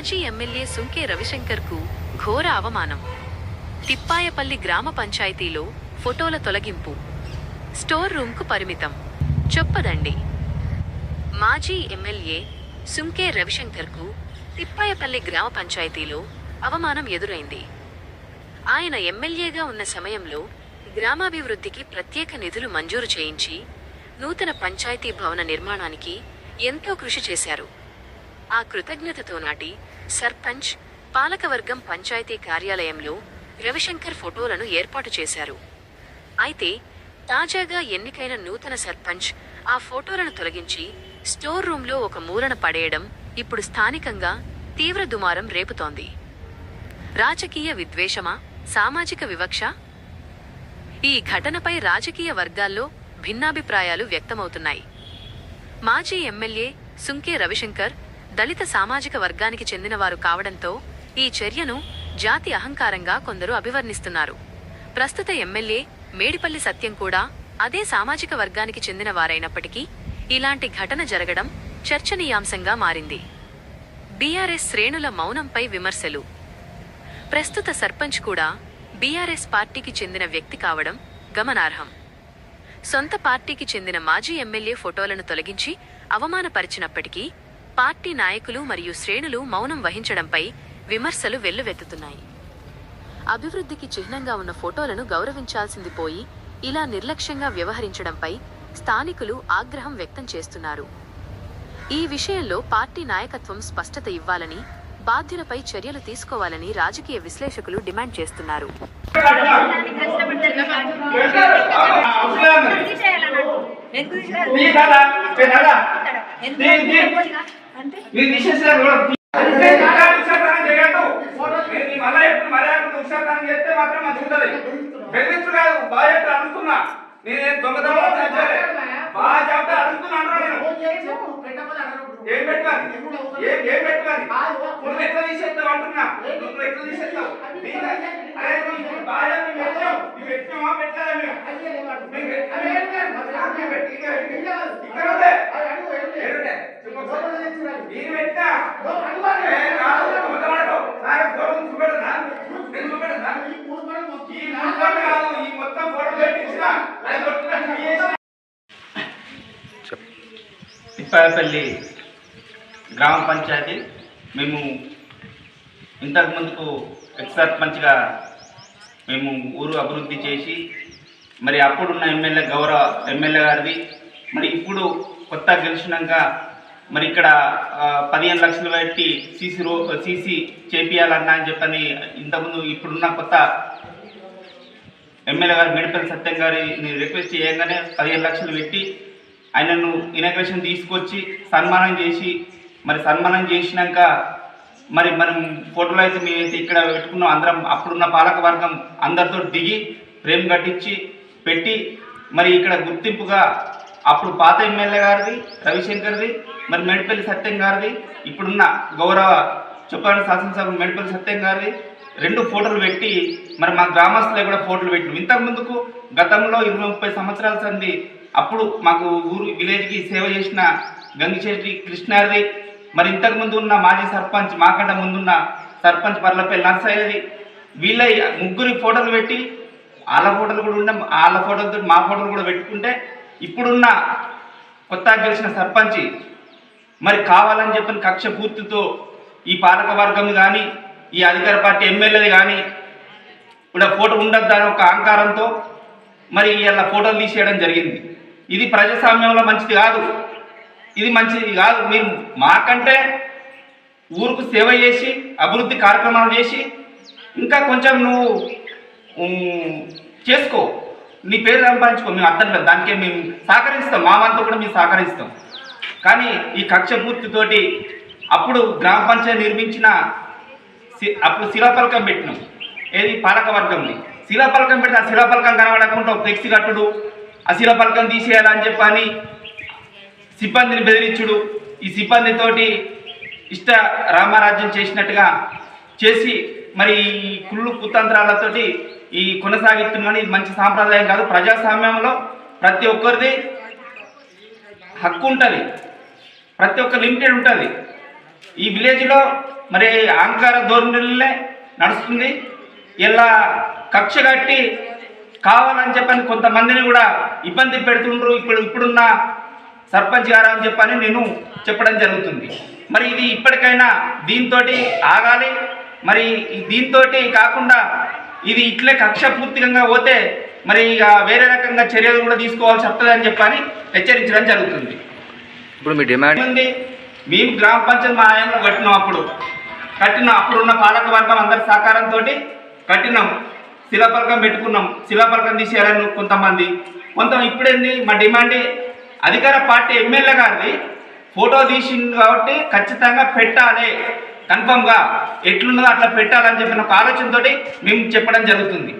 మాజీ ఎమ్మెల్యే సుంకే రవిశంకర్కు ఘోర అవమానం. తిప్పాయపల్లి గ్రామ పంచాయతీలో ఫోటోల తొలగింపు, స్టోర్ రూమ్కు పరిమితం. చెప్పదండి. మాజీ ఎమ్మెల్యే సుంకే రవిశంకర్కు తిప్పాయపల్లి గ్రామ పంచాయతీలో అవమానం ఎదురైంది. ఆయన ఎమ్మెల్యేగా ఉన్న సమయంలో గ్రామాభివృద్ధికి ప్రత్యేక నిధులు మంజూరు చేయించి నూతన పంచాయతీ భవన నిర్మాణానికి ఎంతో కృషి చేశారు. ఆ కృతజ్ఞతతో నాటి సర్పంచ్, పాలకవర్గం పంచాయతీ కార్యాలయంలో రవిశంకర్ ఫోటోలను ఏర్పాటు చేశారు. అయితే తాజాగా ఎన్నికైన నూతన సర్పంచ్ ఆ ఫోటోలను తొలగించి స్టోర్ రూంలో ఒక మూలన పడేయడం ఇప్పుడు స్థానికంగా తీవ్ర దుమారం రేపుతోంది. రాజకీయ విద్వేషమా, సామాజిక వివక్ష? ఈ ఘటనపై రాజకీయ వర్గాల్లో భిన్నాభిప్రాయాలు వ్యక్తమవుతున్నాయి. మాజీ ఎమ్మెల్యే సుంకే రవిశంకర్ దళిత సామాజిక వర్గానికి చెందినవారు కావడంతో ఈ చర్యను జాతి అహంకారంగా కొందరు అభివర్ణిస్తున్నారు. ప్రస్తుత ఎమ్మెల్యే మేడిపల్లి సత్యం కూడా అదే సామాజిక వర్గానికి చెందిన వారైనప్పటికీ ఇలాంటి ఘటన జరగడం చర్చనీయాంశంగా మారింది. బీఆర్ఎస్ శ్రేణుల మౌనంపై విమర్శలు. ప్రస్తుత సర్పంచ్ కూడా బీఆర్ఎస్ పార్టీకి చెందిన వ్యక్తి కావడం గమనార్హం. సొంత పార్టీకి చెందిన మాజీ ఎమ్మెల్యే ఫోటోలను తొలగించి అవమానపరిచినప్పటికీ పార్టీ నాయకులు మరియు శ్రేణులు మౌనం వహించడంపై విమర్శలు వెల్లువెత్తుతున్నాయి. అభివృద్ధికి చిహ్నంగా ఉన్న ఫోటోలను గౌరవించాల్సింది పోయి ఇలా నిర్లక్ష్యంగా వ్యవహరించడంపై స్థానికులు ఆగ్రహం వ్యక్తం చేస్తున్నారు. ఈ విషయంలో పార్టీ నాయకత్వం స్పష్టత ఇవ్వాలని, బాధ్యులపై చర్యలు తీసుకోవాలని రాజకీయ విశ్లేషకులు డిమాండ్ చేస్తున్నారు. ఏం పెట్టాలి ఎట్లా తీసేస్తావు అంటున్నా, నువ్వు ఎట్లా తీసేస్తావు? పెట్టినామా పెట్టాలా? తిప్పాయపల్లి గ్రామ పంచాయతీ మేము ఇంతకు ముందుకు ఎక్స్ సర్పంచ్గా మేము ఊరు అభివృద్ధి చేసి మరి అప్పుడున్న ఎమ్మెల్యే గారిది మరి ఇప్పుడు కొత్త గెలిచినాక మరి ఇక్కడ 15 లక్షలు పెట్టి సీసీ చేపియాలన్నా అని చెప్పని ఇంతకుముందు ఇప్పుడున్న కొత్త ఎమ్మెల్యే గారు మేడిపల్లి సత్యం గారిని రిక్వెస్ట్ చేయగానే 15 లక్షలు పెట్టి ఆయనను ఇనాగ్రేషన్ తీసుకొచ్చి సన్మానం చేసి మరి సన్మానం చేసినాక మరి మనం ఫోటోలు అయితే మేమైతే ఇక్కడ పెట్టుకున్నాం. అందరం అప్పుడున్న పాలక వర్గం అందరితో దిగి ఫ్రేమ్ కట్టించి పెట్టి మరి ఇక్కడ గుర్తింపుగా అప్పుడు పాత ఎమ్మెల్యే గారిది రవిశంకర్ది, మరి మేడిపల్లి సత్యం గారిది, ఇప్పుడున్న గౌరవ చొప్పాని శాసనసభ మేడిపల్లి సత్యం గారిది 2 ఫోటోలు పెట్టి మరి మా గ్రామస్తులే కూడా ఫోటోలు పెట్టినాం. ఇంతకు ముందుకు గతంలో 20-30 సంవత్సరాల సంది అప్పుడు మాకు ఊరు విలేజ్కి సేవ చేసిన గంగిశెట్టి కృష్ణారిది, మరి ఇంతకుముందు ఉన్న మాజీ సర్పంచ్ మాకంట ముందున్న సర్పంచ్ పర్లపల్లి నర్సయ్యది, వీళ్ళ 3 ఫోటోలు పెట్టి వాళ్ళ ఫోటోలు కూడా ఉన్న వాళ్ళ ఫోటోలతో మా ఫోటోలు కూడా పెట్టుకుంటే ఇప్పుడున్న కొత్తగా గెలిచిన సర్పంచ్ మరి కావాలని చెప్పిన కక్ష పూర్తితో ఈ పాలక వర్గం కానీ ఈ అధికార పార్టీ ఎమ్మెల్యేది కానీ కూడా ఫోటో ఉండొద్దని ఒక అహంకారంతో మరి ఇలా ఫోటోలు తీసేయడం జరిగింది. ఇది ప్రజాస్వామ్యంలో మంచిది కాదు, ఇది మంచిది కాదు. మీరు మాకంటే ఊరుకు సేవ చేసి అభివృద్ధి కార్యక్రమాలు చేసి ఇంకా కొంచెం నువ్వు చేసుకో, నీ పేరు సంపాదించుకో, మేము అర్థం లేదు, దానికే మేము సహకరిస్తాం, మా వంతు కూడా మేము సహకరిస్తాం. కానీ ఈ కక్ష పూర్తితోటి అప్పుడు గ్రామ పంచాయతీ నిర్మించిన అప్పుడు శిలాఫలకం పెట్టినాం, ఏది పాలక వర్గంది శిలాఫలకం పెడితే ఆ శిలాఫలకం కనబడకుండా ఒక ఫ్లెక్సీ కట్టుడు, ఆ శిలాఫలకం తీసేయాలని చెప్పని సిబ్బందిని బెదిరించుడు, ఈ సిబ్బందితోటి ఇష్ట రామరాజ్యం చేసినట్టుగా చేసి మరి ఈ కుళ్ళు కుతంత్రాలతోటి ఈ కొనసాగిస్తున్నాను. ఇది మంచి సాంప్రదాయం కాదు. ప్రజాస్వామ్యంలో ప్రతి ఒక్కరిది హక్కు ఉంటుంది, ప్రతి ఒక్క లిమిటెడ్ ఉంటుంది. ఈ విలేజ్లో మరి అహంకార ధోరణులనే నడుస్తుంది. ఇలా కక్ష కట్టి కావాలని చెప్పని కొంతమందిని కూడా ఇబ్బంది పెడుతుండ్రు ఇప్పుడున్న సర్పంచ్ గారు అని చెప్పని నేను చెప్పడం జరుగుతుంది. మరి ఇది ఇప్పటికైనా దీంతో ఆగాలి. మరి దీంతో కాకుండా ఇది ఇట్లే కక్ష పూర్తిగా పోతే మరి ఇక వేరే రకంగా చర్యలు కూడా తీసుకోవాల్సి వస్తుంది అని చెప్పని హెచ్చరించడం జరుగుతుంది. ఇప్పుడు మీ డిమాండ్ ఉంది. మేము గ్రామ పంచాయతీ మా ఆయనలో కట్టినాం. అప్పుడున్న పాలక వర్గం అందరి సహకారంతో కట్టినాం. శిలాపలకం పెట్టుకున్నాం. శిలాపలకం తీసేయాలని కొంతమంది ఇప్పుడేంది మా డిమాండ్ అధికార పార్టీ ఎమ్మెల్యే గారిది ఫోటో తీసింది కాబట్టి ఖచ్చితంగా పెట్టాలి, కన్ఫర్మ్గా ఎట్లున్నదో అట్లా పెట్టాలని చెప్పిన ఒక ఆలోచనతో మేము చెప్పడం జరుగుతుంది.